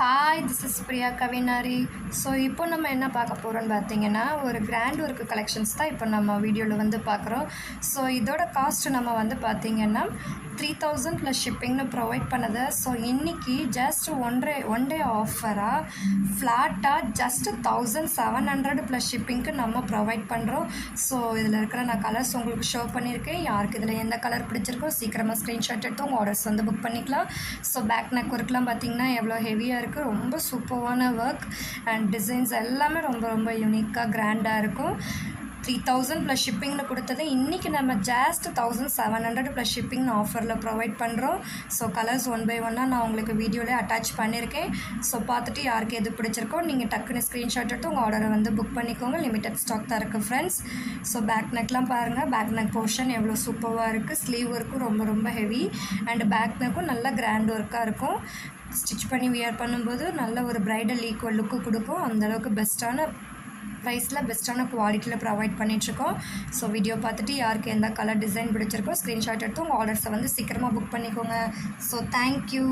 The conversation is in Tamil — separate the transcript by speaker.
Speaker 1: Hi, this is Priya Kavinari. So இப்போ நம்ம என்ன பார்க்க போகிறோம்னு பார்த்தீங்கன்னா, ஒரு கிராண்ட் ஒர்க்கு கலெக்ஷன்ஸ் தான் இப்போ நம்ம வீடியோவில் வந்து பார்க்குறோம். ஸோ இதோட காஸ்ட்டு நம்ம வந்து பார்த்திங்கன்னா 3000 ப்ளஸ் ஷிப்பிங்னு ப்ரொவைட் பண்ணுது. ஸோ இன்றைக்கி ஜஸ்ட் ஒன் டே ஆஃபராக ஃப்ளாட்டாக ஜஸ்ட் 1700 ப்ளஸ் ஷிப்பிங்க்கு நம்ம ப்ரொவைட் பண்ணுறோம். ஸோ இதில் இருக்கிற நான் கலர்ஸ் உங்களுக்கு ஷோ பண்ணியிருக்கேன். யாருக்கு இதில் எந்த கலர் பிடிச்சிருக்கோ சீக்கிரமாக ஸ்க்ரீன்ஷாட் எடுத்து உங்கள் ஆர்டர்ஸ் வந்து புக் பண்ணிக்கலாம். ஸோ பேக் நெக் ஒர்க்லாம் பார்த்திங்கன்னா எவ்வளோ ஹெவியாக இருக்குது, ரொம்ப சூப்பரான ஒர்க் அண்ட் டிசைன்ஸ் எல்லாமே ரொம்ப ரொம்ப யூனிக்காக கிராண்டாக இருக்கும். 3000 ப்ளஸ் ஷிப்பிங்கில் கொடுத்தது இன்றைக்கி நம்ம ஜஸ்ட் 1700 ப்ளஸ் ஷிப்பிங்னு ஆஃபரில் ப்ரொவைட் பண்ணுறோம். ஸோ கலர்ஸ் ஒன் பை ஒன்னாக நான் உங்களுக்கு வீடியோவில் அட்டாச் பண்ணியிருக்கேன். ஸோ பார்த்துட்டு யாருக்கு எது பிடிச்சிருக்கோ நீங்கள் டக்குன்னு ஸ்க்ரீன்ஷாட் எடுத்து உங்கள் ஆர்டரை வந்து புக் பண்ணிக்கோங்க. லிமிட்டட் ஸ்டாக் தான் இருக்குது ஃப்ரெண்ட்ஸ். ஸோ பேக் நெக்லாம் பாருங்கள், பேக் நெக் போர்ஷன் எவ்வளோ சூப்பராக இருக்குது. ஸ்லீவ் ஒர்க்கும் ரொம்ப ரொம்ப ஹெவி அண்ட் பேக் நெக்கும் நல்ல கிராண்ட் ஒர்க்காக இருக்கும். ஸ்டிச் பண்ணி வியர் பண்ணும்போது நல்ல ஒரு ப்ரைடல் ஈக்குவல் லுக்கு கொடுக்கும். அந்தளவுக்கு பெஸ்ட்டான ப்ரைஸில் பெஸ்ட்டான குவாலிட்டியில் ப்ரொவைட் பண்ணிகிட்ருக்கோம். ஸோ வீடியோ பார்த்துட்டு யாருக்கு எந்த கலர் டிசைன் பிடிச்சிருக்கோ ஸ்க்ரீன்ஷாட் எடுத்து உங்கள் ஆர்டர்ஸை வந்து சீக்கிரமாக புக் பண்ணிக்கோங்க. So thank you.